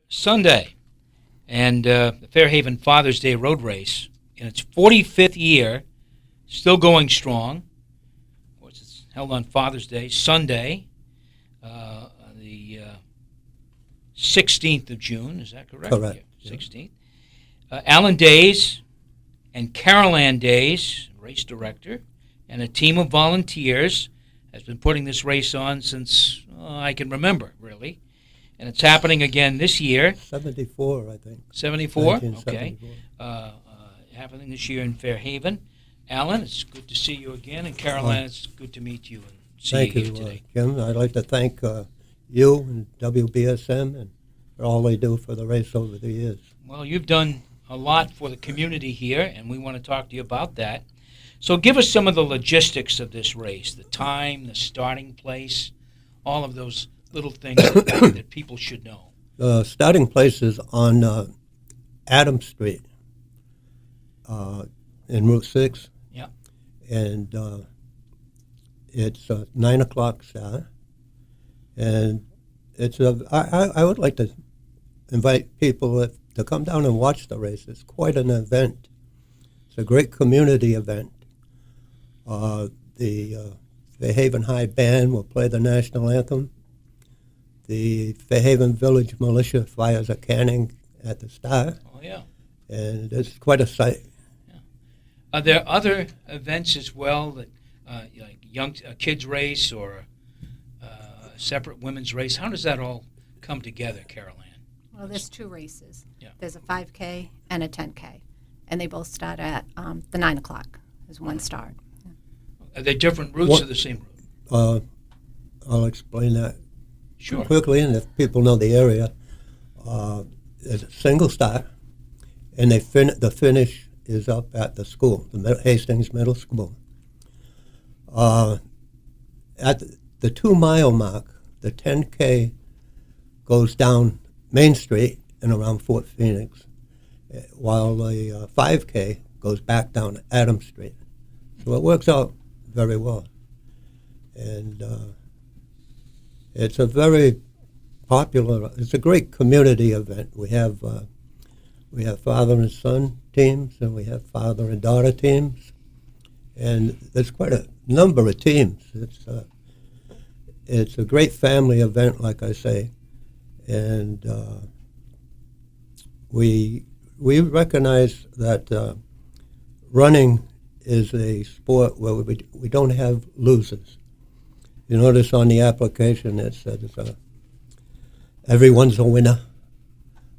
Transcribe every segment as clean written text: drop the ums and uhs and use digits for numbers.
Sunday, and the Fairhaven Father's Day Road Race in its 45th year, still going strong. Of course, it's held on Father's Day, Sunday, the 16th of June. Is that correct? Correct. Yeah, 16th. Alan Days and Carol Ann Days, race director, and a team of volunteers has been putting this race on since I can remember, really. And it's happening again this year. 74, I think. 74? Okay. 1974. Happening this year in Fairhaven. Alan, it's good to see you again. And Caroline, it's good to meet you and see Thank you you, here today. Jim. I'd like to thank you and WBSM and for all they do for the race over the years. Well, you've done a lot for the community here, and we want to talk to you about that. So give us some of the logistics of this race, the time, the starting place, all of those little things that people should know. The starting place is on Adams Street in Route 6. Yeah. And it's 9 o'clock start. And it's I would like to invite people to come down and watch the race. It's quite an event. It's a great community event. The Fairhaven High Band will play the national anthem. The Fairhaven Village Militia fires a cannon at the start. Oh, yeah. And it's quite a sight. Yeah. Are there other events as well, that like a kids race or a separate women's race? How does that all come together, Carol Ann? Well, there's two races. Yeah. There's a 5K and a 10K, and they both start at the 9 o'clock is one start. Are they different routes or the same route? I'll explain that Sure. quickly, and if people know the area, there's a single start, and the finish is up at the school, the Hastings Middle School. At the 2-mile mark, the 10K goes down Main Street and around Fort Phoenix, while the 5K goes back down Adams Street. So it works out very well. And it's a very popular, it's a great community event. We have father and son teams, and we have father and daughter teams. And there's quite a number of teams. It's a great family event, like I say. And we recognize that running is a sport where we don't have losers. You notice on the application it says everyone's a winner.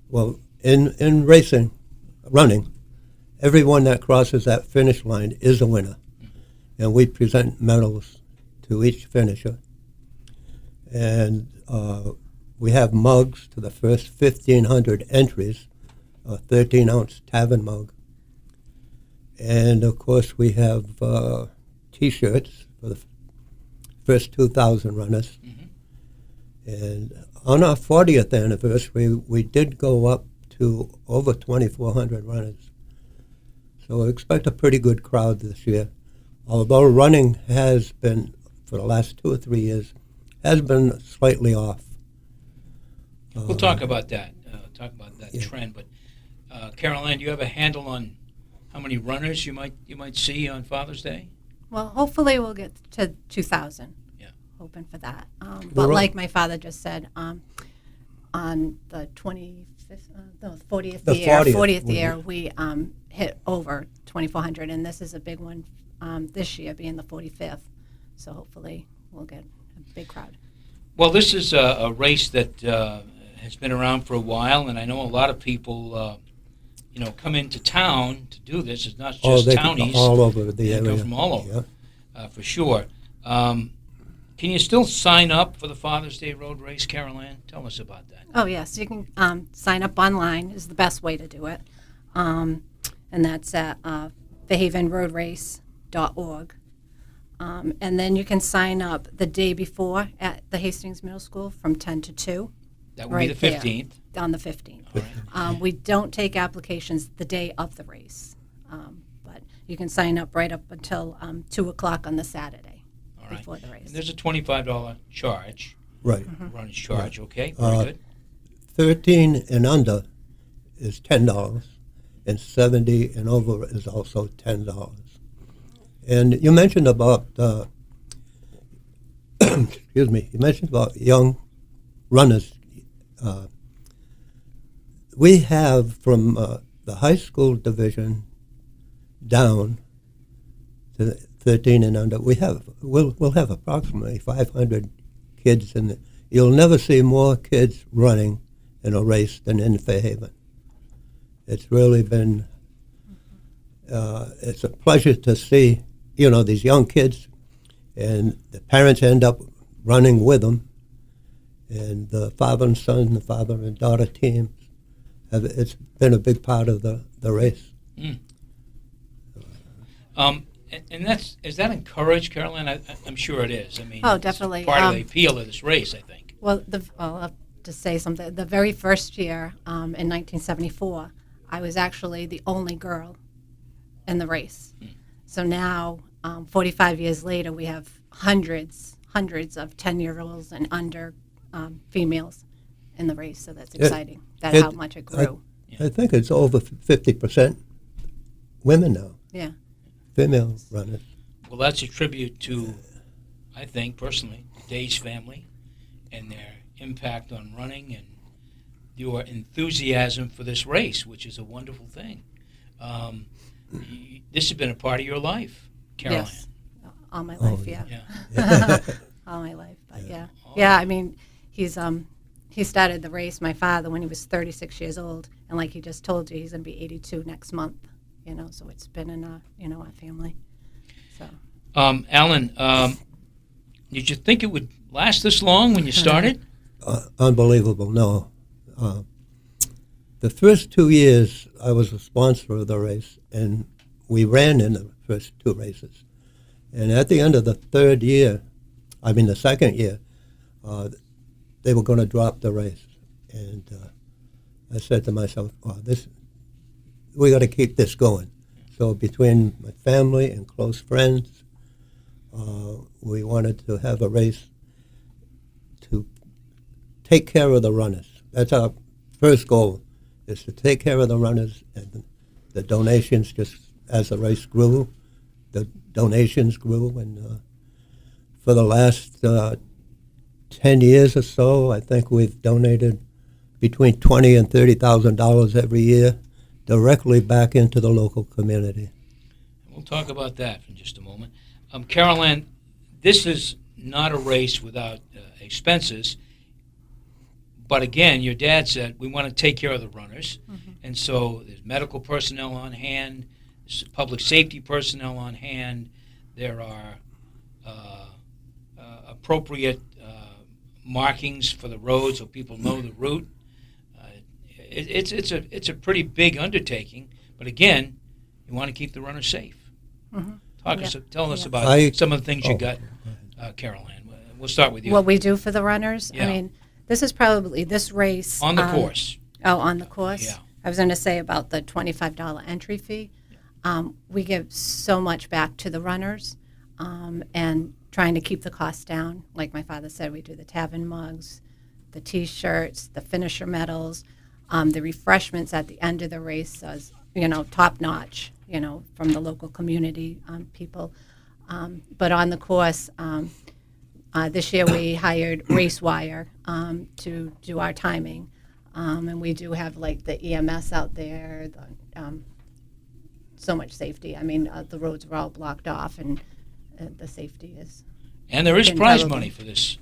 Well, in racing, running, everyone that crosses that finish line is a winner. And we present medals to each finisher. And we have mugs to the first 1,500 entries, a 13-ounce tavern mug. And, of course, we have T-shirts for the first 2,000 runners. Mm-hmm. And on our 40th anniversary, we did go up to over 2,400 runners. So we expect a pretty good crowd this year. Although running has been, for the last 2 or 3 years, has been slightly off. We'll talk about that. Yeah. Trend. But Caroline, do you have a handle on how many runners you might see on Father's Day? Well, hopefully we'll get to 2,000. Yeah. Hoping for that. But right. like my father just said, on the 40th The year, 40th, year, we hit over 2,400, and this is a big one this year, being the 45th. So hopefully we'll get a big crowd. Well, this is a race that has been around for a while, and I know a lot of people, come into town to do this. It's not just townies. All over the They area. come from all over, Yeah. for sure. Can you still sign up for the Father's Day Road Race, Caroline? Tell us about that. Oh, yes. You can sign up online is the best way to do it. And that's at fairhavenroadrace.org. And then you can sign up the day before at the Hastings Middle School from 10 to 2. That will be the 15th. On the 15th. All right. We don't take applications the day of the race. But you can sign up right up until 2 o'clock on the Saturday before the race. And there's a $25 charge. Right. Runner's charge, okay? Very good. 13 and under is $10, and 70 and over is also $10. And you mentioned about, excuse me, you mentioned about young runners. We have from the high school division down to 13 and under, we'll have approximately 500 kids in the. You'll never see more kids running in a race than in Fairhaven. It's really been, it's a pleasure to see, these young kids, and the parents end up running with them, and the father and son, the father and daughter teams, it's been a big part of the race. Mm. And is that encouraged, Caroline? I'm sure it is. I mean, Oh, definitely. It's part of the appeal of this race, I think. Well, I'll have to say something. The very first year, in 1974, I was actually the only girl in the race. Mm. So now, 45 years later, we have hundreds of 10-year-olds and under females in the race. So that's exciting. How much it grew. I think it's over 50% women now. Yeah. Female runners. Well, that's a tribute to, I think, personally, the Days family and their impact on running and your enthusiasm for this race, which is a wonderful thing. This has been a part of your life, Caroline. Yes. All my life, yeah. All my life, but yeah. Oh. Yeah, I mean, he started the race, my father, when he was 36 years old. And like he just told you, he's going to be 82 next month. So it's been in our family. So, Alan, did you think it would last this long when you started? Unbelievable, no. The first 2 years, I was a sponsor of the race, and we ran in the first two races. And at the end of the second year, they were going to drop the race. And I said to myself, we got to keep this going. So between my family and close friends, we wanted to have a race to take care of the runners. That's our first goal, is to take care of the runners, and the donations, just as the race grew, the donations grew, and for the last 10 years or so, I think we've donated between $20,000 and $30,000 every year directly back into the local community. We'll talk about that in just a moment. Caroline, this is not a race without expenses, but again, your dad said we want to take care of the runners, and so there's medical personnel on hand, there's public safety personnel on hand, there are appropriate markings for the road so people know the route. It's a pretty big undertaking, but again, you want to keep the runners safe. Mm-hmm. Tell us about some of the things you got, Caroline. We'll start with you. What we do for the runners? Yeah. I mean, this is probably this race. On the course. Oh, on the course? Yeah. I was going to say about the $25 entry fee. We give so much back to the runners and trying to keep the costs down. Like my father said, we do the tavern mugs, the T-shirts, the finisher medals. The refreshments at the end of the race is, top notch, from the local community people. But on the course, this year we hired RaceWire to do our timing. And we do have like the EMS out there, so much safety. I mean, the roads were all blocked off, and the safety is. And there is prize money for this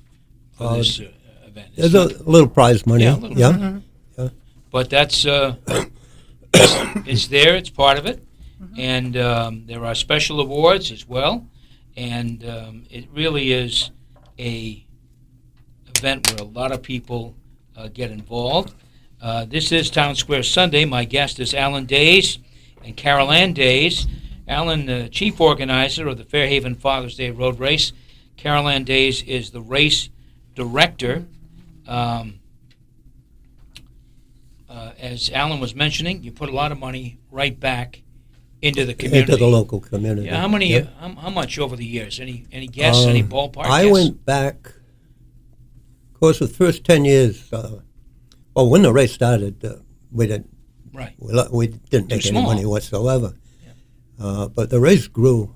event. There's a little prize money. Yeah, a little. Yeah. Mm-hmm. But that's it's there. It's part of it, and there are special awards as well, and it really is a event where a lot of people get involved. This is Townsquare Sunday. My guest is Alan Days and Carol Ann Days. Alan, the chief organizer of the Fairhaven Father's Day Road Race. Carol Ann Days is the race director. As Alan was mentioning, you put a lot of money right back into the community. Into the local community. Yeah, how many? Yep. How much over the years? Any guess? Any ballpark? I guess? went back. Of course, the first 10 years, Oh, when the race started, we didn't Right. we didn't make any small. money whatsoever. But the race grew.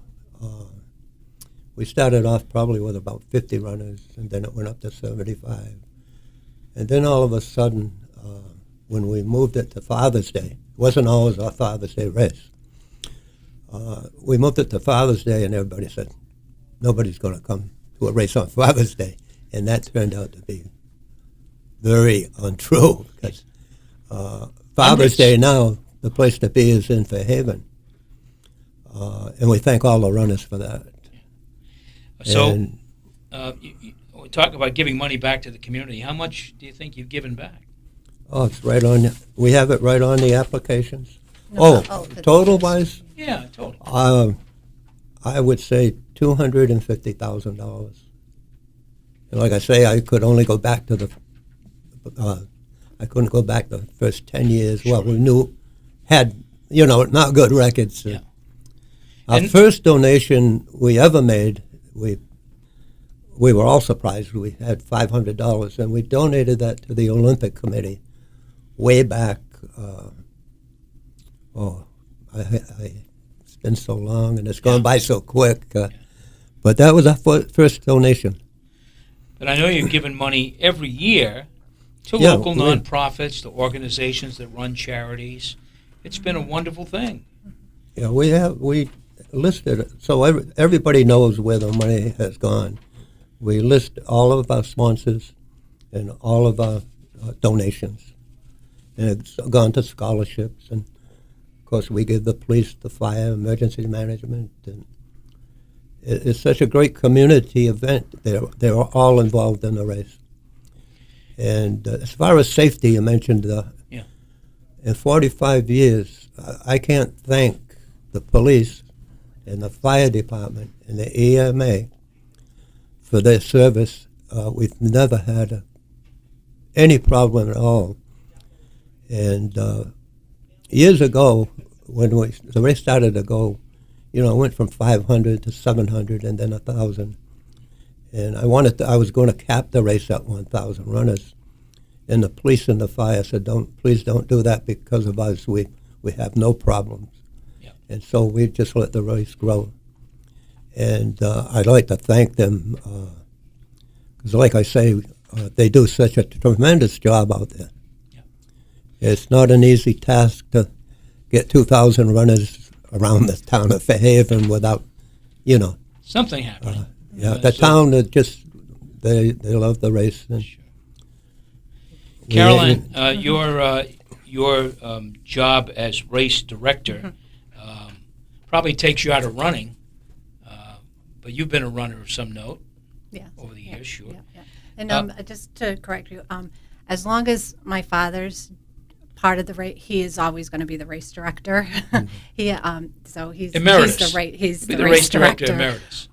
We started off probably with about 50 runners, and then it went up to 75. And then all of a sudden, when we moved it to Father's Day, it wasn't always our Father's Day race. We moved it to Father's Day, and everybody said, nobody's going to come to a race on Father's Day. And that turned out to be very untrue, because Father's Day now, the place to be is in Fairhaven. And we thank all the runners for that. So, And, we talk about giving money back to the community. How much do you think you've given back? oh, it's right on. We have it right on the applications. No, the Total teachers. wise, Yeah, totally. I would say $250,000. And like I say, I could only go back to I couldn't go back the first 10 years. Well, we had not good records. Yeah. Our And- first donation we ever made, we were all surprised. We had $500, and we donated that to the Olympic Committee way back. It's been so long, and it's gone by so quick. But that was our first donation. But I know you've given money every year to Yeah, local we- nonprofits, to organizations that run charities. It's been a wonderful thing. Yeah, we listed it so everybody knows where the money has gone. We list all of our sponsors and all of our donations, and it's gone to scholarships. And of course, we give the police, the fire, emergency management, and it's such a great community event. They're all involved in the race. And as far as safety, you mentioned in 45 years, I can't thank the police and the fire department and the EMA for their service. We've never had any problem at all. And years ago, when the race started to go, it went from 500 to 700 and then 1,000. And I was going to cap the race at 1,000 runners. And the police and the fire said, please don't do that because of us. We have no problems. Yep. And so we just let the race grow. And I'd like to thank them because, like I say, they do such a tremendous job out there. Yep. It's not an easy task to get 2,000 runners around the town of Fairhaven without, Something happening. the town is just, they love the race. And Sure. Caroline, your job as race director probably takes you out of running, but you've been a runner of some note Yes. over the years, sure. Yeah. And just to correct you, as long as my father's part of the race, he is always going to be the race director. So he's Emeritus. He's Be the the race director emeritus.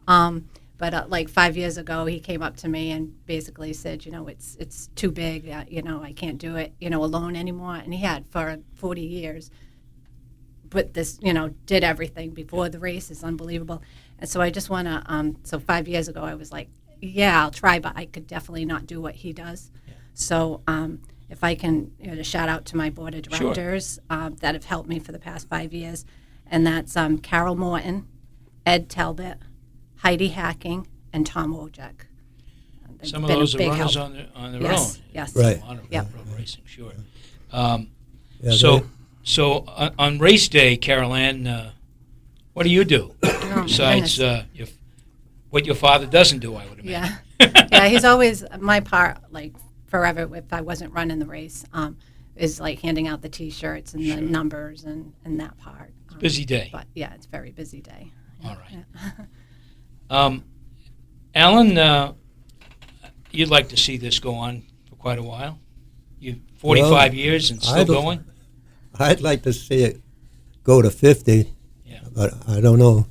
But like 5 years ago, he came up to me and basically said, it's too big. I can't do it, alone anymore. And he had for 40 years. But this, did everything before the race. Is unbelievable. And so I just want to. So 5 years ago, I was like, yeah, I'll try, but I could definitely not do what he does. Yeah. So if I can, to shout out to my board of directors that have helped me for the past 5 years, and that's Carol Morton, Ed Talbot, Heidi Hacking, and Tom Wojcik. They've Some of been a those are big runners help. on their Yes, own. yes. Right. A lot of Yep. road racing, sure. Yeah, So on race day, Caroline, what do you do Oh, besides goodness. what your father doesn't do? I would imagine. Yeah, he's always my part, like forever. If I wasn't running the race, is like handing out the T-shirts and the numbers and that part. Busy day. But yeah, it's a very busy day. All right. Yeah. Alan, you'd like to see this go on for quite a while. You 45 years and still going. I'd like to see it go to 50, but I don't know.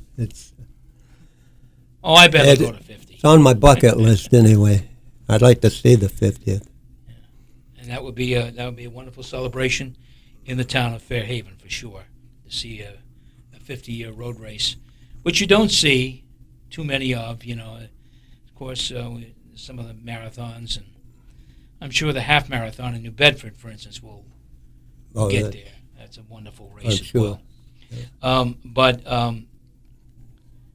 Oh, I bet it'll go to 50. It's on my bucket list anyway. I'd like to see the 50th. And that would be a wonderful celebration in the town of Fairhaven for sure, to see a 50-year road race, which you don't see too many of. Of course, some of the marathons and I'm sure the half marathon in New Bedford, for instance, will get yeah, there. That's a wonderful race I'm as sure. well. But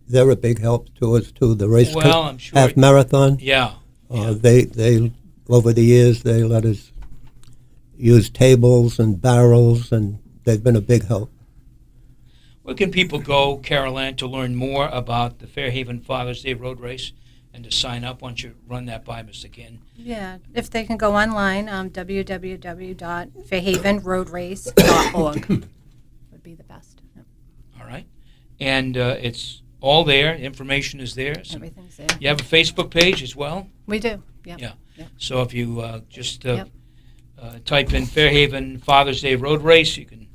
They're a big help to us too. The race well, I'm sure. half marathon. Yeah. They over the years they let us use tables and barrels, and they've been a big help. Where can people go, Carol Ann, to learn more about the Fairhaven Father's Day Road Race and to sign up? Once you run that by us again. Yeah, if they can go online, www.fairhavenroadrace.org would be the best. Yep. All right. And it's all there. Information is there. So Everything's there. you have a Facebook page as well? We do. Yep. Yeah. Yep. So if you just Yep. type in Fairhaven Father's Day Road Race, you can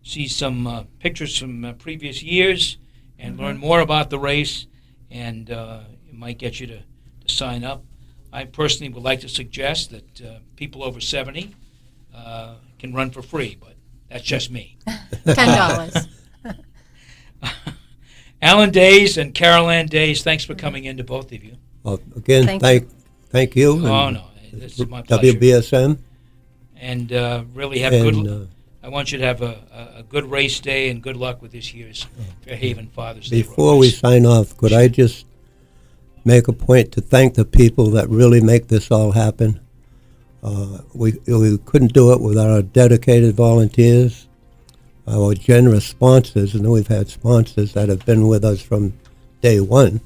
see some pictures from previous years and learn more about the race, and it might get you to sign up. I personally would like to suggest that people over 70 can run for free, but that's just me. $10. Alan Days and Carol Ann Days, thanks for coming in to both of you. Well, again, thank you. Oh, and no, this is my pleasure. WBSM. And really have And, good. I want you to have a good race day and good luck with this year's Fairhaven Father's Day. Before we sign off, could I just make a point to thank the people that really make this all happen? We couldn't do it without our dedicated volunteers, our generous sponsors, and we've had sponsors that have been with us from day one.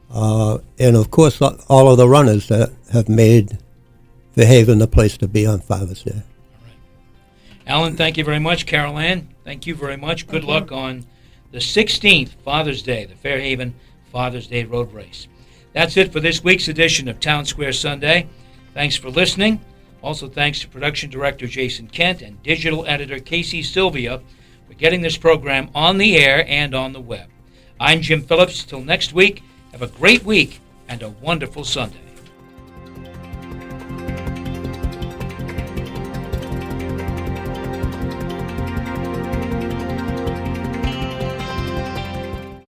And of course, all of the runners that have made Fairhaven the place to be on Father's Day. Alan, thank you very much. Carol Ann, thank you very much. Good luck on the 16th Father's Day, the Fairhaven Father's Day Road Race. That's it for this week's edition of Townsquare Sunday. Thanks for listening. Also thanks to production director Jason Kent and digital editor Casey Sylvia for getting this program on the air and on the web. I'm Jim Phillips. Till next week, have a great week and a wonderful Sunday.